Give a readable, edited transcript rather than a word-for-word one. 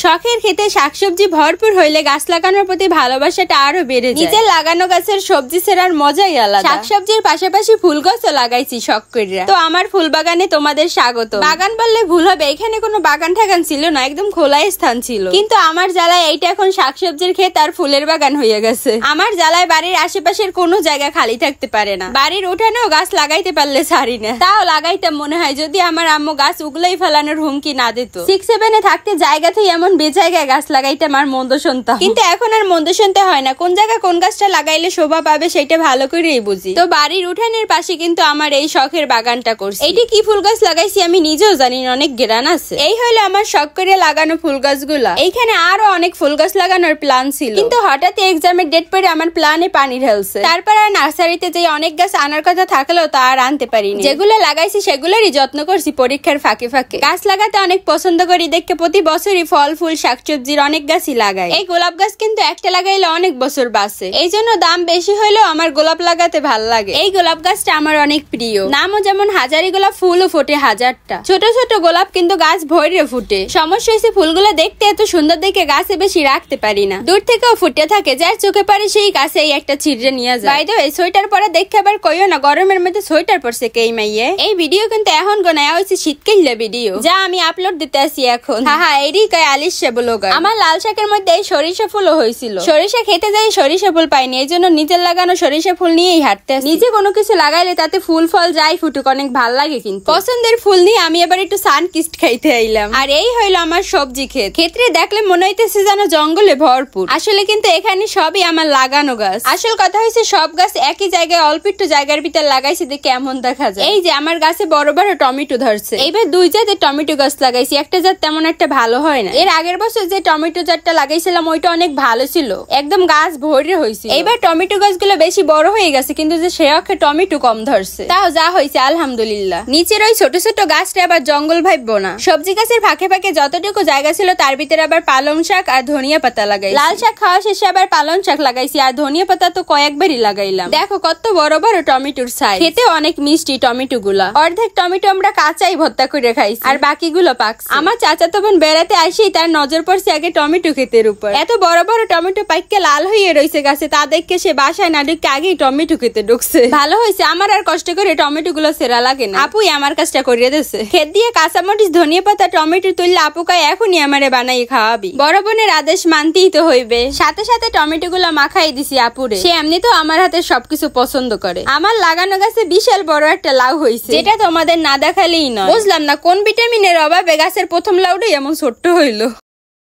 শখের ক্ষেতে শাকসবজি ভরপুর হইলে গাছ লাগানোর প্রতি ভালোবাসাটা আরো বেড়ে যায়। নিজের লাগানো গাছের সবজি ছেড়ার মজাই আলাদা। শাকসবজির পাশাপাশি ফুল গাছও লাগাইছি শখ কইরা। তো আমার ফুল বাগানে তোমাদের স্বাগত। বাগান বললে ভুল হবে, এখানে কোনো বাগান ঠাগান ছিল না, একদম খোলাই স্থান ছিল। কিন্তু আমার জ্বালায় এইটা এখন শাকসবজির ক্ষেত আর ফুলের বাগান হয়ে গেছে। আমার জ্বালায় বাড়ির আশেপাশের কোনো জায়গা খালি থাকতে পারে না। বাড়ির উঠানেও গাছ লাগাইতে পারলে ছাড়ি না। তাও লাগাইতাম মনে হয় যদি আমার আম্মু গাছ উগলাই ফেলানোর হুমকি না দিত। 6-7 থাকতে জায়গা থেকে এমন বেজায়গায় গাছ লাগাইতে আমার মন্দ শুনতাম, কিন্তু এখন আর মন্দ শুনতে হয় না। কোন জায়গা কোন গাছটা লাগাইলে শোভা পাবে সেটা ভালো করেই বুঝি। তো বাড়ির উঠানের পাশে কিন্তু আমার এই শখের বাগানটা করছি। এইটা কি ফুল গাছ লাগাইছি আমি নিজেও জানি না, অনেক গ্রান আছে। এই হলো আমার শখ করে লাগানো ফুল গাছগুলা। এইখানে আরো অনেক ফুল গাছ লাগানোর প্ল্যান ছিল, কিন্তু হঠাৎ এক্সামের ডেট পরে আমার প্ল্যানে পানি ঢেলছে। তারপর আর নার্সারিতে যে অনেক গাছ আনার কথা থাকলেও তা আর আনতে পারিনি। যেগুলো লাগাইছি সেগুলোরই যত্ন করছি পরীক্ষার ফাঁকে ফাঁকে। গাছ লাগাতে অনেক পছন্দ করি দেখে প্রতি বছরই ফল ফুল শাকসবজির অনেক গাছই লাগাই। এই গোলাপ গাছ কিন্তু একটা লাগাইলে অনেক বছর বাঁচে, এই জন্য দাম বেশি হইলেও আমার গোলাপ লাগাতে ভাল লাগে। এই গোলাপ গাছটা আমার অনেক প্রিয়। নামও যেমন হাজারি গোলাপ, ফুলও ফোটে হাজারটা। ছোট ছোট গোলাপ কিন্তু গাছ ভরে ফুটে। সমস্যা হয়েছে ফুলগুলো দেখতে এত সুন্দর দেখে গাছে বেশি রাখতে পারি না, দূর থেকেও ফুটে থাকে। যার চোখে পারে সেই গাছে একটা ছিঁড়ে নিয়ে যায়। বাই দ্য ওয়ে, সোয়েটার পরে দেখে আবার কইও না গরমের মধ্যে সোয়েটার পরছে কে মাইয়ে। এই ভিডিও কিন্তু এখন গোনায়া হয়েছে শীতকালীন ভিডিও, যা আমি আপলোড দিতে আসি এখন। হ্যাঁ এরই কয় আলিশা ব্লগার। আমার লাল শাকের মধ্যে এই সরিষা ফুলও হয়েছিল। সরিষা খেতে যাই সরিষা ফুল পাইনি, এই জন্য নিজের লাগানো সরিষা ফুল নিয়েই হাঁটতে আসি। নিজে কোনো কিছু লাগাইলে তাতে ফুল ফল যাই ফুটুক অনেক ভাল লাগে। কিন্তু পছন্দের ফুল নিয়ে আমি এবার একটু সানকিস্ট খাইতে আইলাম। আর এই হইলো আমার সবজি ক্ষেত। ক্ষেত্রে দেখলে মনে হইতেছে যেন জঙ্গলে ভরপুর, আসলে কিন্তু এখানে সবই আমার লাগানো গাছ। আসল কথা হয়েছে সব গাছ একই জায়গায় অল্প একটু জায়গার ভিতর লাগাইছি দেখে এমন দেখা যায়। এই যে আমার গাছে বড় বড় টমেটো ধরছে। এইবার 2 জাতের টমেটো গাছ লাগাইছি, একটা জাত তেমন একটা ভালো হয় না। এর আগের বছর যে টমেটো জাতটা লাগাইছিলাম ওইটা অনেক ভালো ছিল, একদম গাছ ভরে হয়েছে। এইবার টমেটো গাছগুলো বেশি বড় হয়ে গেছে, কিন্তু যে সে অক্ষে টমেটো কম ধরছে। তাও যা হয়েছে আলহামদুলিল্লাহ। নিচের ওই ছোট ছোট গাছটা আবার জঙ্গল ভাববো না। সবজি গাছের ফাঁকে ফাঁকে যতটুকু জায়গা ছিল তার ভিতরে আবার পালং শাক আর ধনিয়া পাতা লাগাই। লাল শাক খাওয়া শেষে আবার পালং শাক লাগাইছি, আর ধনিয়া পাতা তো কয়েকবারই লাগাইলাম। দেখো কত বড় বড় টমেটোর সাইজ, খেতে অনেক মিষ্টি টমেটো গুলা। অর্ধেক টমেটো আমরা কাঁচাই ভর্তা করে খাইছি, আর বাকিগুলো পাকছে। আমার চাচাতো বোন বেড়াতে আসি তার নজর পড়ছে আগে টমেটো ক্ষেতের উপর। এত বড় বড় টমেটো পাইকে লাল হয়ে রয়েছে গাছে, তা দেখে সে বাসায় না ঢুকে আগেই টমেটো খেতে ঢুকছে। ভালো হয়েছে, আমার আর কষ্ট করে টমেটো গুলো সেরা লাগে না, আপুই আমার কাজটা করিয়ে দিয়েছে। ক্ষেত দিয়ে কাঁচামরিচ ধনিয়া পাতা টমেটো তুললে আপু কয় এখনই আমারে বানাই খাওয়াবি। বড় বোনের আদেশ মানতেই তো হইবে। সাথে সাথে টমেটো গুলো মাখাই দিছি আপুরে, সে এমনি তো আমার হাতে সবকিছু পছন্দ করে। আমার লাগানো গাছে বিশাল বড় একটা লাউ হয়েছে, যেটা তোমাদের না দেখালেই নয়। বুঝলাম না কোন ভিটামিনের অভাবে গাছের প্রথম লাউটাই এমন ছোট্ট হইলো।